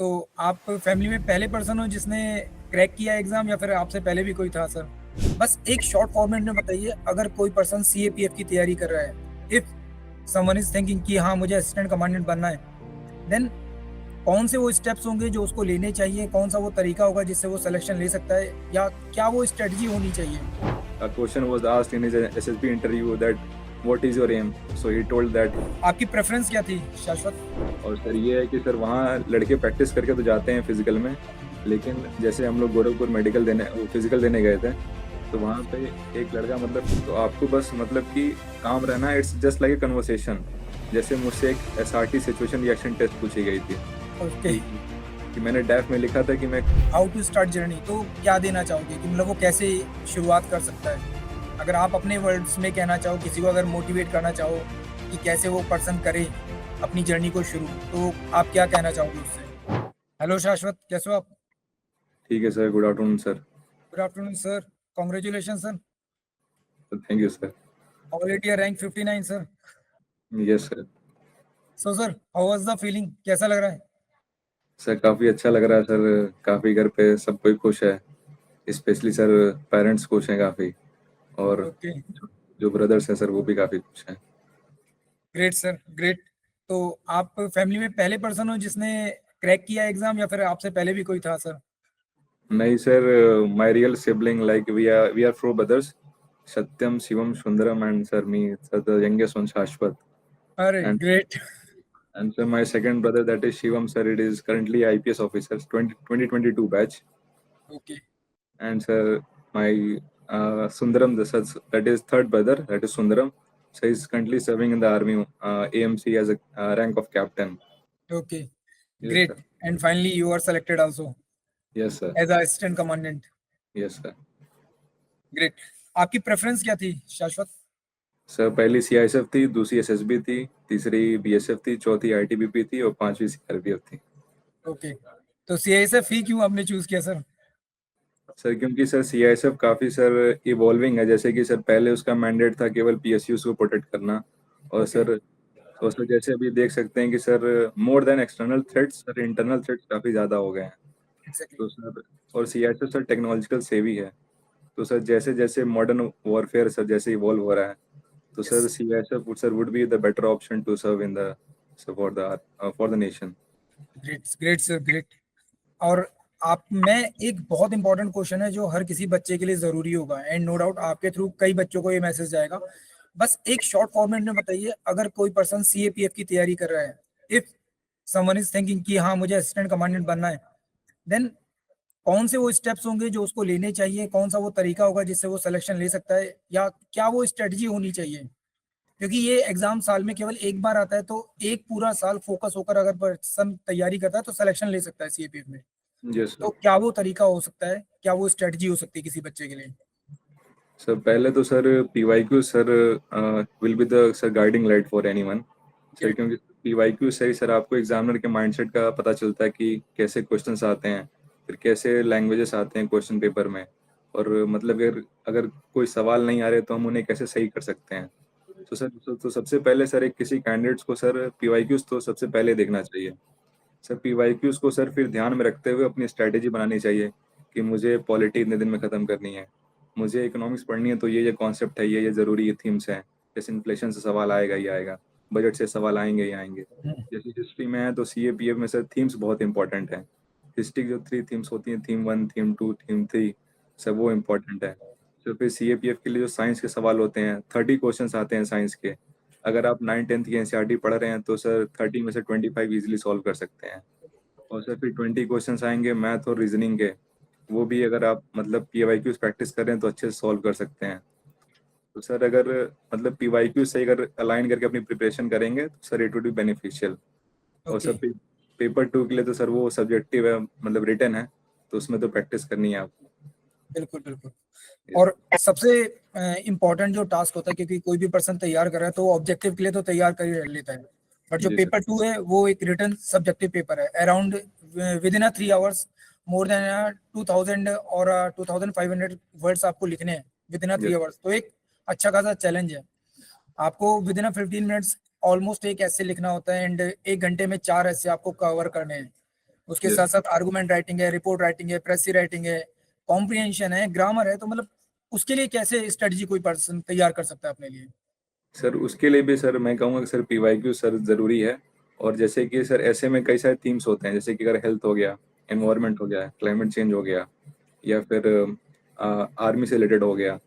तो आप फैमिली में पहले पर्सन हो जिसने क्रैक किया एग्जाम या फिर आपसे पहले भी कोई था सर? बस एक शॉर्ट फॉर्मेट में बताइए, अगर कोई पर्सन सीएपीएफ की तैयारी कर रहा है, इफ समवन इज थिंकिंग कि हाँ मुझे असिस्टेंट कमांडेंट बनना है, देन कौन से वो स्टेप्स होंगे जो उसको लेने चाहिए, कौन सा वो तरीका होगा जिससे वो सिलेक्शन ले सकता है, या क्या वो स्ट्रेटजी होनी चाहिए? A question was asked in his SSB interview that what is your aim? So he told that. आपकी प्रेफरेंस क्या थी शाश्वत? और सर ये है कि सर वहाँ लड़के प्रैक्टिस करके तो जाते हैं फिजिकल में, लेकिन जैसे हम लोग गोरखपुर मेडिकल देने फिजिकल देने गए थे, तो वहाँ पे एक लड़का मतलब तो आपको बस मतलब कि काम रहना, it's just like a conversation. जैसे मुझसे एक SRT सिचुएशन रिएक्शन टेस्ट पूछी गई थी ओके। कि मैंने डैफ में लिखा था कि मैं हाउ टू स्टार्ट जर्नी, तो क्या देना चाहोगे कि मतलब वो कैसे शुरुआत कर सकता है? अगर आप अपने वर्ड्स में कहना चाहो, किसी को अगर मोटिवेट करना चाहो कि कैसे वो पर्सन करे अपनी जर्नी को शुरू, तो आप क्या कहना चाहोगे उससे? हेलो शाश्वत, कैसे हो आप? ठीक है sir, good afternoon sir. Good afternoon sir, congratulation sir, thank you sir. All India rank 59 sir. Yes sir. So sir, how was the feeling, कैसा लग रहा है? सर काफ़ी अच्छा लग रहा है सर, काफ़ी घर पे सब कोई खुश है, स्पेशली सर पेरेंट्स खुश हैं काफ़ी, और ओके, जो ब्रदर्स हैं सर वो भी काफ़ी खुश हैं। Great sir, great. तो आप फैमिली में पहले पर्सन हो जिसने क्रैक किया एग्जाम या फिर आपसे पहले भी कोई था सर? नहीं sir, my real sibling like we are four brothers, Satyam, Shivam, Sundaram and sir me, sir the youngest one Shashwat, अरे and great. sir my second brother that is Shivam sir, it is currently IPS officer 2022 batch, okay. and sir my Sundaram, that is third brother, that is Sundaram, so he's currently serving in the army, AMC as a rank of captain. Okay, Yes great. sir. And finally you are selected also Yes sir. As assistant commandant. Yes sir. Great. आपकी preference क्या थी शाश्वत? Sir पहली CISF थी, दूसरी SSB थी, तीसरी BSF थी, चौथी ITBP थी और पांचवी CRPF थी। ओके, तो सीआईएसएफ ही क्यों आपने चूज किया सर? सर क्योंकि सर CISF काफ़ी सर इवॉल्विंग है, जैसे कि सर पहले उसका मैंडेट था केवल PSUs को प्रोटेक्ट करना, ओके। और सर जैसे अभी देख सकते हैं कि sir more than external threats, sir internal threats काफ़ी ज़्यादा हो गए हैं। एग्जैक्टली। तो सर और CISF सर टेक्नोलॉजिकल सेवी है, तो सर जैसे जैसे मॉडर्न वॉरफेयर सर जैसे इवॉल्व हो रहा है, तो yes. Sir CISF sir would be the better option to serve in the for the nation. Great, great sir, great. और आप मैं एक बहुत इंपॉर्टेंट क्वेश्चन है जो हर किसी बच्चे के लिए जरूरी होगा, एंड नो डाउट आपके थ्रू कई बच्चों को ये मैसेज जाएगा। बस एक शॉर्ट फॉर्मेट में बताइए, अगर कोई पर्सन सीएपीएफ की तैयारी कर रहा है, इफ समवन इज थिंकिंग कि हाँ मुझे असिस्टेंट कमांडेंट बनना है, देन कौन से वो स्टेप्स होंगे जो उसको लेने चाहिए, कौन सा वो तरीका होगा जिससे वो सिलेक्शन ले सकता है, या क्या वो स्ट्रेटजी होनी चाहिए? क्योंकि ये एग्जाम साल में केवल एक बार आता है, तो एक पूरा साल फोकस होकर अगर पर्सन तैयारी करता है तो सिलेक्शन ले सकता है सीएपीएफ में। यस तो सर। क्या वो तरीका हो सकता है, क्या वो स्ट्रेटजी हो सकती है किसी बच्चे के लिए? सर पहले तो sir PYQ sir will be the sir guiding light for anyone, sir great. क्योंकि PYQ से ही सर आपको एग्जामिनर के माइंडसेट का पता चलता है कि कैसे क्वेश्चंस आते हैं, फिर कैसे लैंग्वेजेस आते हैं क्वेश्चन पेपर में, और मतलब अगर अगर कोई सवाल नहीं आ रहे तो हम उन्हें कैसे सही कर सकते हैं। तो सर तो सबसे पहले सर एक किसी कैंडिडेट्स को सर PYQs तो सबसे पहले देखना चाहिए। सर PYQs को सर फिर ध्यान में रखते हुए अपनी स्ट्रैटेजी बनानी चाहिए कि मुझे पॉलिटी इतने दिन में ख़त्म करनी है, मुझे इकोनॉमिक्स पढ़नी है तो ये कॉन्सेप्ट है, ये ज़रूरी ये थीम्स हैं, जैसे इन्फ्लेशन से सवाल आएगा ही आएगा, बजट से सवाल आएंगे ही आएंगे। जैसे हिस्ट्री में है तो CAPF में सर थीम्स बहुत इंपॉर्टेंट है। हिस्ट्री की जो 3 थीम्स होती हैं, थीम 1, थीम 2, थीम 3, सर वो इम्पॉर्टेंट है। तो फिर CAPF के लिए जो साइंस के सवाल होते हैं, 30 क्वेश्चंस आते हैं साइंस के। अगर आप 9-10th की NCERT पढ़ रहे हैं तो सर 30 में से 25 इजीली सॉल्व कर सकते हैं। और सर फिर 20 क्वेश्चंस आएंगे मैथ और रीजनिंग के, वो भी अगर आप मतलब PYQs प्रैक्टिस कर रहे हैं तो अच्छे से सॉल्व कर सकते हैं। तो सर अगर मतलब PYQ से अगर अलाइन करके अपनी प्रिपरेशन करेंगे तो sir it would be beneficial. और ओके। सर पेपर 2 के लिए तो सर वो सब्जेक्टिव है, मतलब रिटन है, तो उसमें तो प्रैक्टिस करनी है आपको। बिल्कुल बिल्कुल। Yes. और सबसे इम्पोर्टेंट जो टास्क होता है, क्योंकि कोई भी पर्सन तैयार कर रहा है तो वो ऑब्जेक्टिव के लिए तो तैयार कर ही लेता है, बट जो जी सर। पेपर टू है वो एक रिटन सब्जेक्टिव पेपर है, around with in 3 hours, more than 2000 और 2500 वर्ड्स आपको लिखने हैं with in three yes. Hours तो एक अच्छा खासा चैलेंज है। आपको विद इन 15 मिनट्स ऑलमोस्ट एक ऐसे लिखना होता है, एंड 1 घंटे में 4 ऐसे आपको कवर करने हैं। उसके यस साथ साथ आर्गुमेंट राइटिंग है, रिपोर्ट राइटिंग है, प्रेसी राइटिंग है, कॉम्प्रिहेंशन है, ग्रामर है। तो मतलब उसके लिए कैसे स्ट्रेटजी कोई पर्सन तैयार कर सकता है अपने लिए? सर, उसके लिए भी सर मैं कहूँगा कि सर पीवाईक्यू सर ज़रूरी है। और जैसे कि सर ऐसे में कई सारे थीम्स होते हैं, जैसे कि अगर हेल्थ हो गया, एनवायरनमेंट हो गया, क्लाइमेट चेंज हो गया, या फिर आर्मी से रिलेटेड हो गया,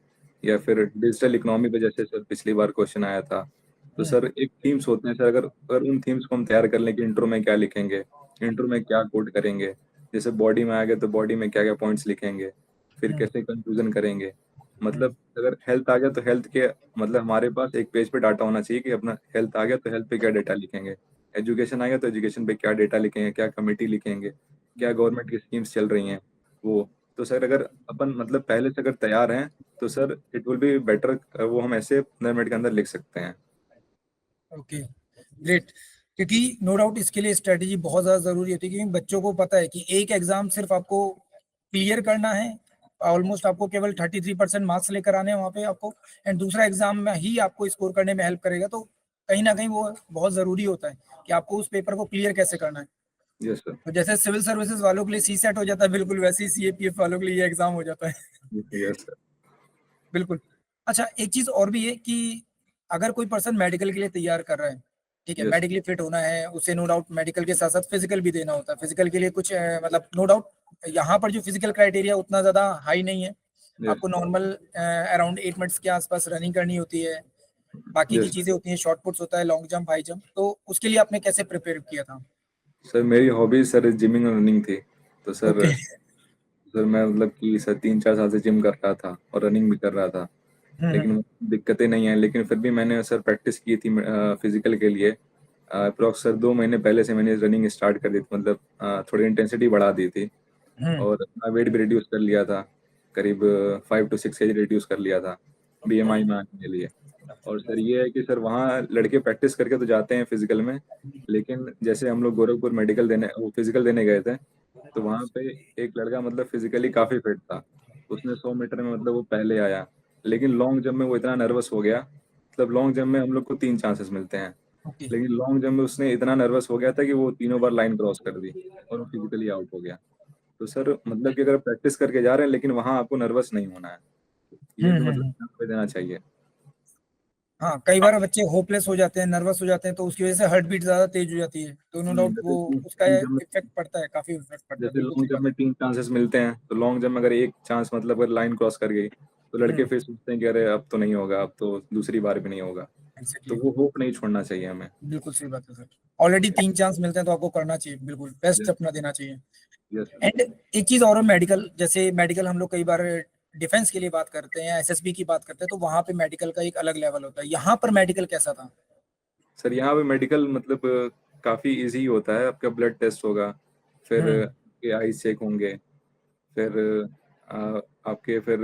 या फिर डिजिटल इकोनॉमी पे जैसे सर पिछली बार क्वेश्चन आया था। तो हम्म, सर एक थीम्स होते हैं सर, अगर अगर उन थीम्स को हम तैयार कर लें कि इंट्रो में क्या लिखेंगे, इंट्रो में क्या कोट करेंगे, जैसे बॉडी में आ गया तो बॉडी में क्या क्या पॉइंट्स लिखेंगे, फिर हम्म, कैसे कंक्लूजन करेंगे। हम्म, मतलब अगर हेल्थ आ गया तो हेल्थ के मतलब हमारे पास एक पेज पे डाटा होना चाहिए कि अपना हेल्थ आ गया तो हेल्थ पे क्या डेटा लिखेंगे, एजुकेशन आ गया तो एजुकेशन पे क्या डेटा लिखेंगे, क्या कमेटी लिखेंगे, क्या गवर्नमेंट की स्कीम्स चल रही हैं वो। तो सर अगर अपन मतलब पहले से अगर तैयार हैं तो sir it will be better, वो हम ऐसे 15 मिनट के अंदर लिख सकते हैं। Okay, great. क्योंकि नो डाउट इसके लिए स्ट्रेटेजी बहुत ज्यादा जरूरी होती है, क्योंकि बच्चों को पता है कि एक एग्जाम सिर्फ आपको क्लियर करना है, ऑलमोस्ट आपको केवल 33% मार्क्स लेकर आने हैं वहाँ पे आपको, एंड दूसरा एग्जाम में ही आपको स्कोर करने में हेल्प करेगा। तो कहीं ना कहीं वो बहुत जरूरी होता है कि आपको उस पेपर को क्लियर कैसे करना है। Yes sir. तो जैसे सिविल सर्विसेज वालों के लिए सी सेट हो जाता है, बिल्कुल वैसे ही सीएपीएफ वालों के लिए ये एग्जाम हो जाता है। Yes sir. बिल्कुल। अच्छा, एक चीज और भी है कि अगर कोई पर्सन मेडिकल के लिए तैयार कर रहा है, ठीक है, यस मेडिकली फिट होना है उसे, नो डाउट मेडिकल के साथ साथ फिजिकल भी देना होता है। फिजिकल के लिए कुछ मतलब नो डाउट यहाँ पर जो फिजिकल क्राइटेरिया उतना ज्यादा हाई नहीं है। यस आपको नॉर्मल अराउंड 8 मिनट्स के आसपास रनिंग करनी होती है, बाकी की यस चीजें होती हैं, शॉर्ट पुट्स होता है, लॉन्ग जंप, हाई जंप। तो उसके लिए आपने कैसे प्रिपेयर किया था? सर, मेरी हॉबी सर जिमिंग और रनिंग थी। तो सर ओके। सर मैं मतलब कि सर 3-4 साल से जिम कर रहा था और रनिंग भी कर रहा था, हम्म, लेकिन दिक्कतें नहीं आई। लेकिन फिर भी मैंने सर प्रैक्टिस की थी फिजिकल के लिए। अप्रोक्स सर 2 महीने पहले से मैंने रनिंग स्टार्ट कर दी थी, मतलब थोड़ी इंटेंसिटी बढ़ा दी थी। हम्म, और अपना वेट भी रिड्यूस कर लिया था, करीब 5 to 6 kg रिड्यूस कर लिया था बीएमआई में आने के लिए। और सर ये है कि सर वहाँ लड़के प्रैक्टिस करके तो जाते हैं फिजिकल में, लेकिन जैसे हम लोग गोरखपुर मेडिकल देने वो फिजिकल देने गए थे, तो वहाँ पे एक लड़का मतलब फिजिकली काफ़ी फिट था। उसने 100 मीटर में मतलब वो पहले आया, लेकिन लॉन्ग जंप में वो इतना नर्वस हो गया। मतलब लॉन्ग जंप में हम लोग को 3 चांसेस मिलते हैं, ओके, लेकिन लॉन्ग जंप में उसने इतना नर्वस हो गया था कि वो तीनों बार लाइन क्रॉस कर दी और वो फिजिकली आउट हो गया। तो सर मतलब कि अगर प्रैक्टिस करके जा रहे हैं, लेकिन वहाँ आपको नर्वस नहीं होना है, ये हम्म, भी मतलब ध्यान पे देना चाहिए। हाँ, कई बार बच्चे होपलेस हो जाते हैं, नर्वस हो जाते हैं, तो उसकी वजह से हार्ट बीट ज्यादा तेज हो जाती है, तो नो डाउट जैसे वो तीन उसका तीन जंप में इफेक्ट पड़ता है, काफी इफेक्ट पड़ता है, जैसे बिल्कुल सही लॉन्ग जंप बात में 3 चांसेस मिलते हैं, तो लॉन्ग जंप में अगर एक चांस मतलब अगर लाइन क्रॉस कर गई, तो है। लड़के फिर सोचते हैं कि अरे अब तो नहीं होगा, अब तो दूसरी बार भी नहीं होगा। तो एग्जैक्टली, वो होप नहीं छोड़ना चाहिए हमें। बिल्कुल सही बात है सर। ऑलरेडी 3 चांस मिलते हैं तो आपको करना चाहिए, बिल्कुल बेस्ट यस। अपना देना चाहिए। यस। एंड एक चीज और है, मेडिकल, जैसे मेडिकल हम लोग कई बार डिफेंस के लिए बात करते हैं, एसएसबी की बात करते हैं, तो वहां पे मेडिकल का एक अलग लेवल होता है। यहाँ पर मेडिकल कैसा था? सर यहाँ पे मेडिकल मतलब काफ़ी इजी होता है। आपका ब्लड टेस्ट होगा, फिर हम्म, आपके आईज चेक होंगे, फिर आपके फिर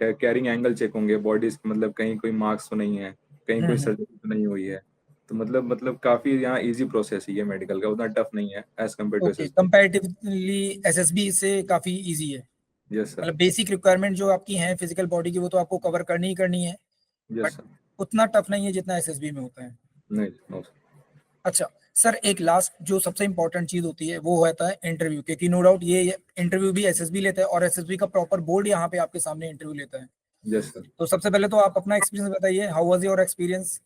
कैरिंग एंगल चेक होंगे, बॉडीज मतलब कहीं कोई मार्क्स तो नहीं है, कहीं कोई हम्म, सर्जरी तो नहीं हुई है। तो मतलब काफ़ी यहाँ इजी प्रोसेस है ये मेडिकल का, उतना टफ नहीं है as compare to okay, SSB. Comparatively SSB से काफी इजी है। Yes sir. मतलब बेसिक रिक्वायरमेंट जो आपकी है फिजिकल बॉडी की, वो तो आपको कवर करनी ही करनी है, बट यस सर। उतना टफ नहीं है जितना एसएसबी में होता है। नहीं, नो सर। अच्छा सर, एक लास्ट जो सबसे इंपॉर्टेंट चीज होती है वो होता है इंटरव्यू, क्योंकि नो डाउट ये इंटरव्यू भी एसएसबी लेता है, और एसएसबी का प्रॉपर बोर्ड यहाँ पे आपके सामने इंटरव्यू लेता है। Yes sir. तो सबसे पहले तो आप अपना एक्सपीरियंस बताइए, how was your experience?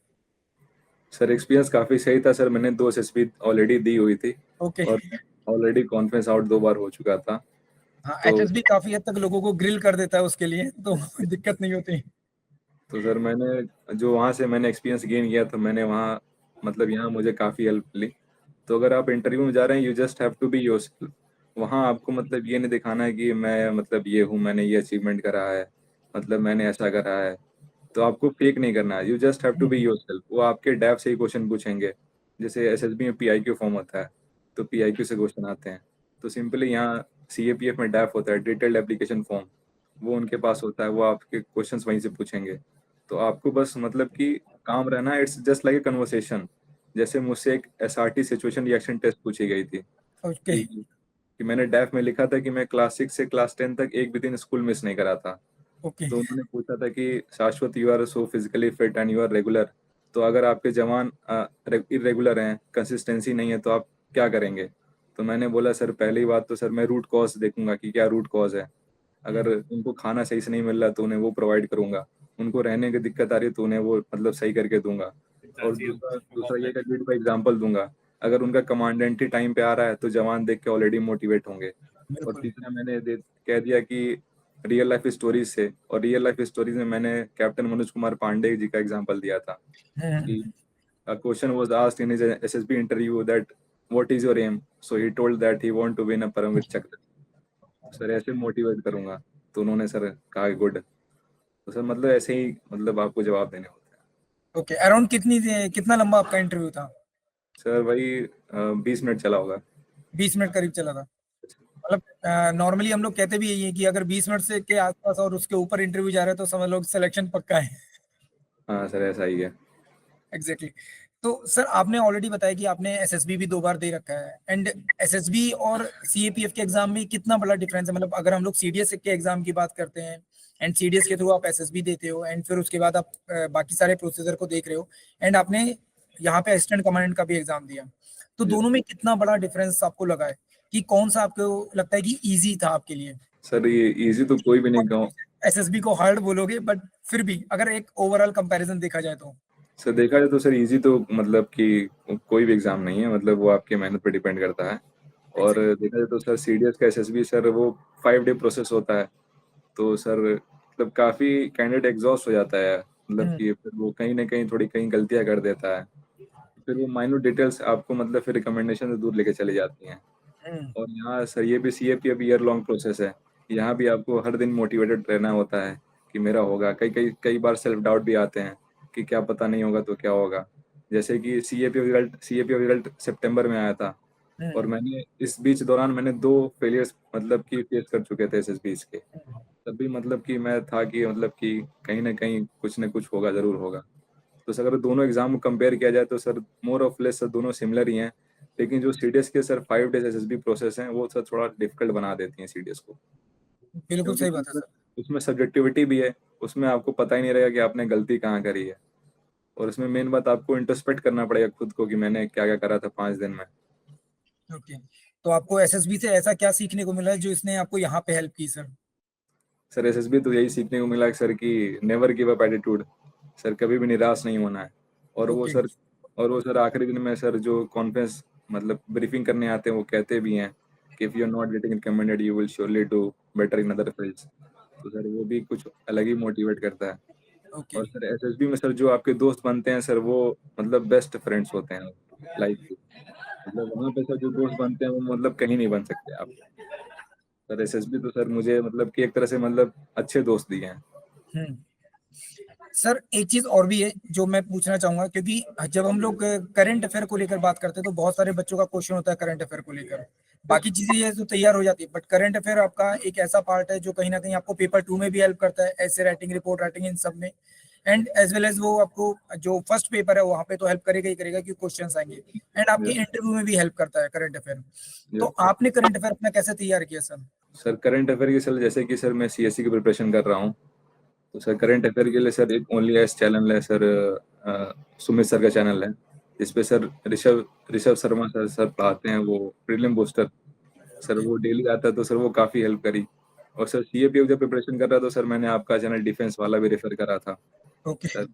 Sir experience काफ़ी सही था सर, मैंने 2 एसएसबी ऑलरेडी दी हुई थी, ओके। और ऑलरेडी कॉन्फ्रेंस आउट 2 बार हो चुका था। हाँ, तो एसएसबी काफी हद तक लोगों को ग्रिल कर देता है उसके लिए, तो दिक्कत नहीं होती। तो सर मैंने जो वहाँ से मैंने एक्सपीरियंस गेन किया, तो मैंने वहाँ मतलब यहाँ मुझे काफ़ी हेल्प मिली। तो अगर आप इंटरव्यू में जा रहे हैं, you just have to be yourself. वहाँ आपको मतलब ये नहीं दिखाना है कि मैं मतलब ये हूँ, मैंने ये अचीवमेंट करा है, मतलब मैंने ऐसा करा है। तो आपको फेक नहीं करना है, you just have to be hmm, yourself. वो आपके डैप से ही क्वेश्चन पूछेंगे, जैसे एसएसबी में पीआईक्यू फॉर्म होता है, तो पीआईक्यू से क्वेश्चन आते हैं। तो सिंपली यहाँ सीएपीएफ में डैप होता है, डिटेल्ड एप्लीकेशन फॉर्म, वो उनके पास होता है, वो आपके क्वेश्चंस वहीं से पूछेंगे। तो आपको बस मतलब कि काम रहना है, it's just like a conversation. जैसे मुझसे एक एसआरटी सिचुएशन रिएक्शन टेस्ट पूछी गई थी ओके, कि मैंने डैफ में लिखा था कि मैं क्लास 6 से क्लास 10 तक एक भी दिन स्कूल मिस नहीं करा था। ओके, तो उन्होंने पूछा था कि Shashwat, you are so physically fit and you are regular, तो अगर आपके जवान इरेगुलर हैं, कंसिस्टेंसी नहीं है, तो आप क्या करेंगे। तो मैंने बोला सर पहली बात तो सर मैं रूट कॉज देखूंगा कि क्या रूट कॉज है। अगर उनको खाना सही से नहीं मिल रहा तो उन्हें वो प्रोवाइड करूंगा, उनको रहने की दिक्कत आ रही है तो उन्हें वो मतलब सही करके दूंगा। और दूसरा दूसरा ये लीड का एग्जाम्पल दूंगा, अगर उनका कमांडेंट ही टाइम पे आ रहा है तो जवान देख के ऑलरेडी मोटिवेट होंगे। और बिल्कुल। तीसरा मैंने कह दिया कि रियल लाइफ स्टोरीज से, और रियल लाइफ स्टोरीज में मैंने कैप्टन मनोज कुमार पांडे जी का एग्जाम्पल दिया था कि a question was asked in his SSB interview that what is your aim, so he told that he want to win a Paramvir Chakra। Sir ऐसे motivate करूंगा तो उन्होंने सर कहा गुड। तो सर मतलब ऐसे ही मतलब आपको जवाब देने होते हैं। ओके, अराउंड कितना लंबा आपका इंटरव्यू था? सर वही 20 मिनट चला होगा। 20 मिनट करीब चला था। मतलब नॉर्मली हम लोग कहते भी यही है कि अगर 20 मिनट से के आसपास और उसके ऊपर इंटरव्यू जा रहा है तो समझ लो सिलेक्शन पक्का है। हाँ सर ऐसा ही है। Exactly exactly. तो सर आपने ऑलरेडी बताया कि आपने एसएसबी भी 2 बार दे रखा है, एंड एसएसबी और सीएपीएफ के एग्जाम में कितना बड़ा डिफरेंस है? मतलब अगर हम लोग सीडीएस के एग्जाम की बात करते हैं एंड सीडीएस के थ्रू आप एसएसबी देते हो, एंड फिर उसके बाद आप बाकी सारे प्रोसीजर को देख रहे हो, एंड आपने यहाँ पे असिस्टेंट कमांडेंट का भी एग्जाम दिया, तो जी दोनों में कितना बड़ा डिफरेंस आपको लगा है? कि कौन सा आपको लगता है कि इजी था आपके लिए? सर ये इजी तो कोई भी नहीं कहूँ। एसएसबी को हार्ड बोलोगे, बट फिर भी अगर एक ओवरऑल कंपैरिजन देखा जाए तो। सर देखा जाए तो सर इजी तो मतलब कि कोई भी एग्जाम नहीं है, मतलब वो आपकी मेहनत पे डिपेंड करता है। और एग्जैक्टली। देखा जाए तो सर सीडीएस का एसएसबी सर वो 5 डे प्रोसेस होता है। तो सर मतलब काफी कैंडिडेट एग्जॉस्ट हो जाता है, मतलब हम्म। कि फिर वो कहीं ना कहीं थोड़ी कहीं गलतियां कर देता है, फिर वो माइन्यूट डिटेल्स आपको मतलब फिर रिकमेंडेशन से दूर लेके चली जाती हैं। हम्म। और यहाँ सर ये भी सीएपी अब ईयर लॉन्ग प्रोसेस है। यहाँ भी आपको हर दिन मोटिवेटेड रहना होता है कि मेरा होगा। कई कई कई बार सेल्फ डाउट भी आते हैं कि क्या पता नहीं होगा तो क्या होगा। जैसे कि सीएपी रिजल्ट सितंबर में आया था, और हम्म। मैंने इस बीच दौरान मैंने 2 फेलियर्स मतलब कि फेस कर चुके थे एसएसबी के। तभी मतलब कि मैं था कि मतलब कि कहीं ना कहीं कुछ ना कुछ होगा, जरूर होगा। तो सर अगर दोनों एग्जाम को कंपेयर किया जाए तो sir more of less sir दोनों सिमिलर ही हैं। लेकिन जो सीडीएस के सर 5 डेज एसएसबी प्रोसेस हैं वो सर थोड़ा डिफिकल्ट बना देती हैं सीडीएस को, बिल्कुल क्योंकि सही बात है सर। उसमें सब्जेक्टिविटी भी है। उसमें आपको पता ही नहीं रहेगा कि आपने गलती कहाँ करी है। और उसमें मेन बात आपको इंट्रोस्पेक्ट करना पड़ेगा खुद को कि मैंने क्या क्या करा था 5 दिन में। ओके, तो आपको एसएसबी से ऐसा क्या सीखने को मिला है जो इसने आपको यहाँ पे हेल्प की सर? सर एसएसबी तो यही सीखने को मिला सर कि never give up attitude, sir कभी भी निराश नहीं होना है। और वो ओके। सर और वो सर आखिरी दिन में सर जो कॉन्फ्रेंस मतलब ब्रीफिंग करने आते हैं वो कहते भी हैं कि if you are not getting recommended you will surely do better in other fields. तो सर वो भी कुछ अलग ही मोटिवेट करता है। ओके। और सर एसएसबी में सर जो आपके दोस्त बनते हैं सर वो मतलब बेस्ट फ्रेंड्स होते हैं लाइफ के। मतलब वहाँ पे सर जो दोस्त बनते हैं वो मतलब कहीं नहीं बन सकते आप। सर एसएसबी तो सर मुझे मतलब कि एक तरह से मतलब अच्छे दोस्त दिए हैं। हम्म। सर एक चीज और भी है जो मैं पूछना चाहूंगा, क्योंकि जब हम लोग करंट अफेयर को लेकर बात करते हैं तो बहुत सारे बच्चों का क्वेश्चन होता है करंट अफेयर को लेकर। बाकी चीजें ये तो तैयार हो जाती है, बट करंट अफेयर आपका एक ऐसा पार्ट है जो कहीं ना कहीं आपको पेपर 2 में भी हेल्प करता है, ऐसे राइटिंग, रिपोर्ट राइटिंग, इन सब में। एंड एज वेल एज वो आपको जो फर्स्ट पेपर है वहां पे तो हेल्प करेगा ही करेगा, क्योंकि क्वेश्चन आएंगे, एंड आपके यस इंटरव्यू में भी हेल्प करता है करंट अफेयर। तो यस। आपने करंट अफेयर अपना कैसे तैयार किया सर? सर करंट अफेयर की सर जैसे कि सर मैं सीएससी की प्रिपरेशन कर रहा हूँ, तो सर करंट अफेयर के लिए सर एक ओनली एस चैनल है सर, सुमित सर का चैनल है, जिसपे सर ऋषभ ऋषभ शर्मा सर पढ़ाते हैं वो प्रीलिम बूस्टर। Sir okay. वो डेली आता है तो सर वो काफ़ी हेल्प करी। और सर सीएपीएफ जब प्रिपरेशन कर रहा था तो सर मैंने आपका चैनल डिफेंस वाला भी रेफर करा था okay. Sir,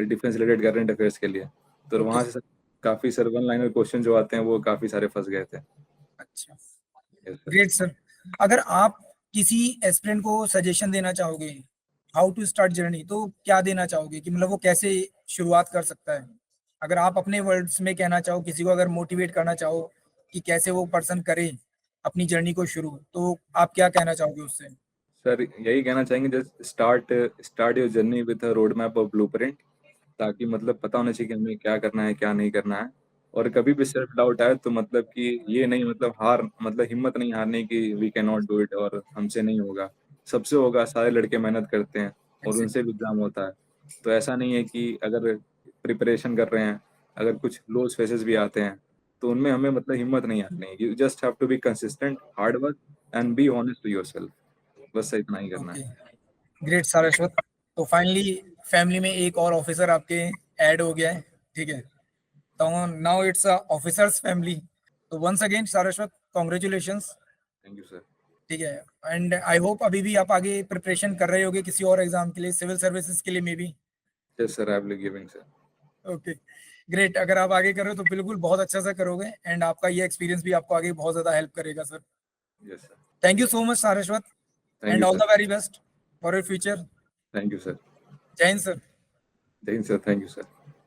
defence related current affairs के लिए। तो ओके वहाँ से सर। सर काफ़ी सर वन लाइनर क्वेश्चन जो आते हैं वो काफ़ी सारे फंस गए थे। अच्छा। Yes sir. Great sir. अगर आप किसी एस्पिरेंट को सजेशन देना चाहोगे हाउ टू स्टार्ट जर्नी, तो क्या देना चाहोगे कि मतलब वो कैसे शुरुआत कर सकता है? अगर आप अपने वर्ड्स में कहना चाहो, किसी को अगर मोटिवेट करना चाहो कि कैसे वो पर्सन करे अपनी जर्नी को शुरू, तो आप क्या कहना चाहोगे उससे? सर यही कहना चाहेंगे just start start your journey with a road map और ब्लूप्रिंट, ताकि मतलब पता होना चाहिए कि हमें क्या करना है क्या नहीं करना है। और कभी भी सेल्फ डाउट आए तो मतलब कि ये नहीं मतलब हार मतलब हिम्मत नहीं हारने की we can not do it और हमसे नहीं होगा। सबसे होगा, सारे लड़के मेहनत करते हैं और उनसे एग्जैक्टली। भी एग्जाम होता है। तो ऐसा नहीं है कि अगर प्रिपरेशन कर रहे हैं, अगर कुछ लोज फेसेस भी आते हैं तो उनमें हमें मतलब हिम्मत नहीं हारनी है। You just have to be consistent, hard work and be honest to yourself. बस इतना ही करना ओके। है। ग्रेट सारस्वत। तो फाइनली फैमिली में एक और ऑफिसर आपके ऐड हो गया है, ठीक है? तो now it's a officers family. तो once again Saraswat, congratulations. Thank you sir. ठीक है, एंड आई होप अभी भी आप आगे प्रिपरेशन कर रहे होगे किसी और एग्जाम के लिए, सिविल सर्विसेज के लिए may be. Yes sir, I will giving sir. Okay great, अगर आप आगे करो तो बिल्कुल बहुत अच्छा सा करोगे, एंड आपका ये एक्सपीरियंस भी आपको आगे बहुत ज्यादा हेल्प करेगा sir. Yes sir. Thank you so much Saraswat, thank and you all the sir. Very best for your future. Thank you sir. जय हिंद सर। जय Hind sir. Thank you sir.